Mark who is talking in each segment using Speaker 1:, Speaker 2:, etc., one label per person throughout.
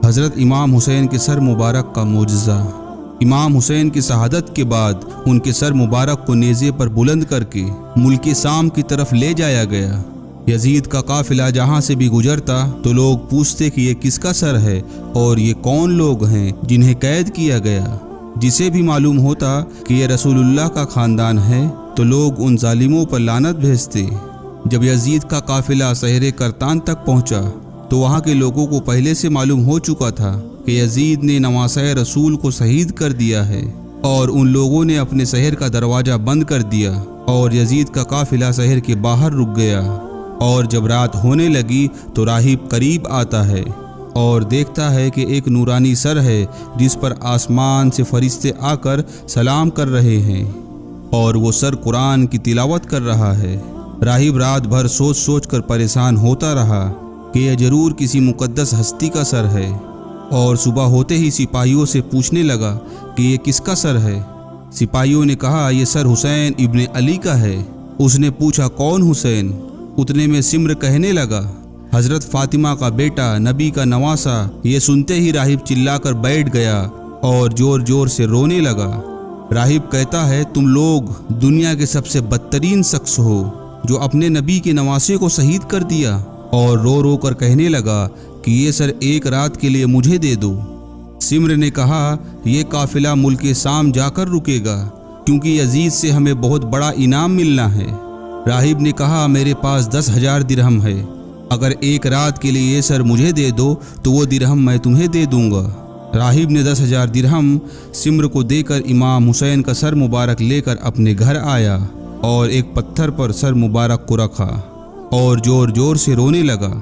Speaker 1: حضرت امام حسین کے سر مبارک کا معجزہ۔ امام حسین کی شہادت کے بعد ان کے سر مبارک کو نیزے پر بلند کر کے ملک شام کی طرف لے جایا گیا۔ یزید کا قافلہ جہاں سے بھی گزرتا تو لوگ پوچھتے کہ یہ کس کا سر ہے اور یہ کون لوگ ہیں جنہیں قید کیا گیا۔ جسے بھی معلوم ہوتا کہ یہ رسول اللہ کا خاندان ہے تو لوگ ان ظالموں پر لعنت بھیجتے۔ جب یزید کا قافلہ شہر کرتان تک پہنچا تو وہاں کے لوگوں کو پہلے سے معلوم ہو چکا تھا کہ یزید نے نواسۂ رسول کو شہید کر دیا ہے، اور ان لوگوں نے اپنے شہر کا دروازہ بند کر دیا اور یزید کا قافلہ شہر کے باہر رک گیا۔ اور جب رات ہونے لگی تو راہب قریب آتا ہے اور دیکھتا ہے کہ ایک نورانی سر ہے جس پر آسمان سے فرشتے آ کر سلام کر رہے ہیں، اور وہ سر قرآن کی تلاوت کر رہا ہے۔ راہب رات بھر سوچ سوچ کر پریشان ہوتا رہا کہ یہ ضرور کسی مقدس ہستی کا سر ہے، اور صبح ہوتے ہی سپاہیوں سے پوچھنے لگا کہ یہ کس کا سر ہے۔ سپاہیوں نے کہا یہ سر حسین ابن علی کا ہے۔ اس نے پوچھا کون حسین؟ اتنے میں سمر کہنے لگا حضرت فاطمہ کا بیٹا، نبی کا نواسا۔ یہ سنتے ہی راہب چلا کر بیٹھ گیا اور زور زور سے رونے لگا۔ راہب کہتا ہے تم لوگ دنیا کے سب سے بدترین شخص ہو جو اپنے نبی کے نواسے کو شہید کر دیا، اور رو رو کر کہنے لگا کہ یہ سر ایک رات کے لیے مجھے دے دو۔ سمر نے کہا یہ قافلہ ملک شام جا کر رکے گا کیونکہ یزید سے ہمیں بہت بڑا انعام ملنا ہے۔ راہب نے کہا میرے پاس 10,000 درہم ہے، اگر ایک رات کے لیے یہ سر مجھے دے دو تو وہ درہم میں تمہیں دے دوں گا۔ راہب نے 10,000 درہم سمر کو دے کر امام حسین کا سر مبارک لے کر اپنے گھر آیا اور ایک پتھر پر سر مبارک کو رکھا اور زور زور سے رونے لگا۔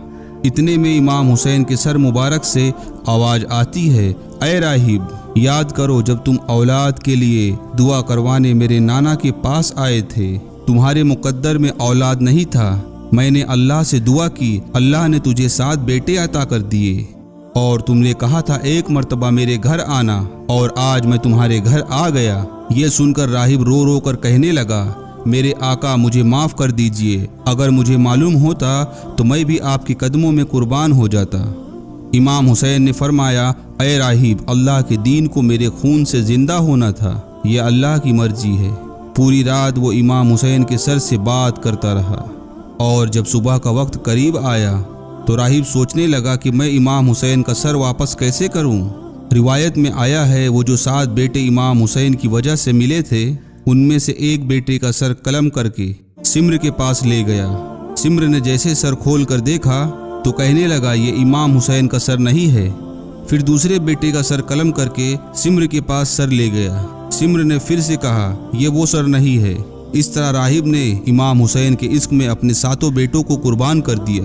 Speaker 1: اتنے میں امام حسین کے سر مبارک سے آواز آتی ہے اے راہب، یاد کرو جب تم اولاد کے لیے دعا کروانے میرے نانا کے پاس آئے تھے، تمہارے مقدر میں اولاد نہیں تھا، میں نے اللہ سے دعا کی، اللہ نے تجھے 7 بیٹے عطا کر دیے، اور تم نے کہا تھا ایک مرتبہ میرے گھر آنا، اور آج میں تمہارے گھر آ گیا۔ یہ سن کر راہب رو رو کر کہنے لگا میرے آقا مجھے معاف کر دیجئے، اگر مجھے معلوم ہوتا تو میں بھی آپ کے قدموں میں قربان ہو جاتا۔ امام حسین نے فرمایا اے راہب، اللہ کے دین کو میرے خون سے زندہ ہونا تھا، یہ اللہ کی مرضی ہے۔ پوری رات وہ امام حسین کے سر سے بات کرتا رہا، اور جب صبح کا وقت قریب آیا تو راہب سوچنے لگا کہ میں امام حسین کا سر واپس کیسے کروں۔ روایت میں آیا ہے وہ جو 7 بیٹے امام حسین کی وجہ سے ملے تھے ان میں سے ایک بیٹے کا سر قلم کر کے سمر کے پاس لے گیا۔ سمر نے جیسے سر کھول کر دیکھا تو کہنے لگا یہ امام حسین کا سر نہیں ہے۔ پھر دوسرے بیٹے کا سر قلم کر کے سمر کے پاس سر لے گیا۔ سمر نے پھر سے کہا یہ وہ سر نہیں ہے۔ اس طرح راہب نے امام حسین کے عشق میں اپنے 7 بیٹوں کو قربان کر دیا،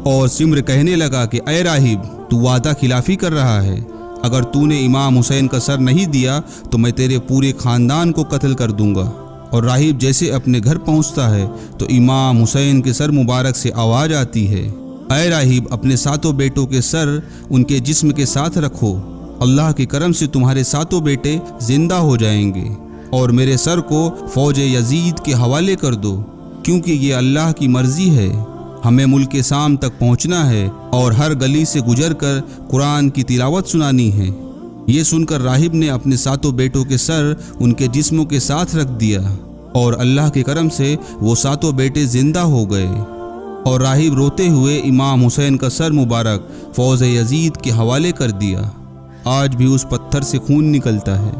Speaker 1: اور سمر کہنے لگا کہ اے راہب تو وعدہ خلافی کر رہا ہے، اگر تو نے امام حسین کا سر نہیں دیا تو میں تیرے پورے خاندان کو قتل کر دوں گا۔ اور راہب جیسے اپنے گھر پہنچتا ہے تو امام حسین کے سر مبارک سے آواز آتی ہے اے راہب اپنے 7 بیٹوں کے سر ان کے جسم کے ساتھ رکھو، اللہ کے کرم سے تمہارے 7 بیٹے زندہ ہو جائیں گے، اور میرے سر کو فوج یزید کے حوالے کر دو، کیونکہ یہ اللہ کی مرضی ہے، ہمیں ملک شام تک پہنچنا ہے اور ہر گلی سے گزر کر قرآن کی تلاوت سنانی ہے۔ یہ سن کر راہب نے اپنے 7 بیٹوں کے سر ان کے جسموں کے ساتھ رکھ دیا، اور اللہ کے کرم سے وہ 7 بیٹے زندہ ہو گئے، اور راہب روتے ہوئے امام حسین کا سر مبارک فوج یزید کے حوالے کر دیا۔ آج بھی اس پتھر سے خون نکلتا ہے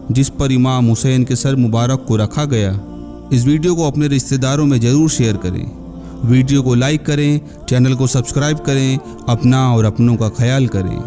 Speaker 1: جس پر امام حسین کے سر مبارک کو رکھا گیا۔ اس ویڈیو کو اپنے رشتہ داروں میں ضرور شیئر کریں، ویڈیو کو لائک کریں، چینل کو سبسکرائب کریں، اپنا اور اپنوں کا خیال کریں۔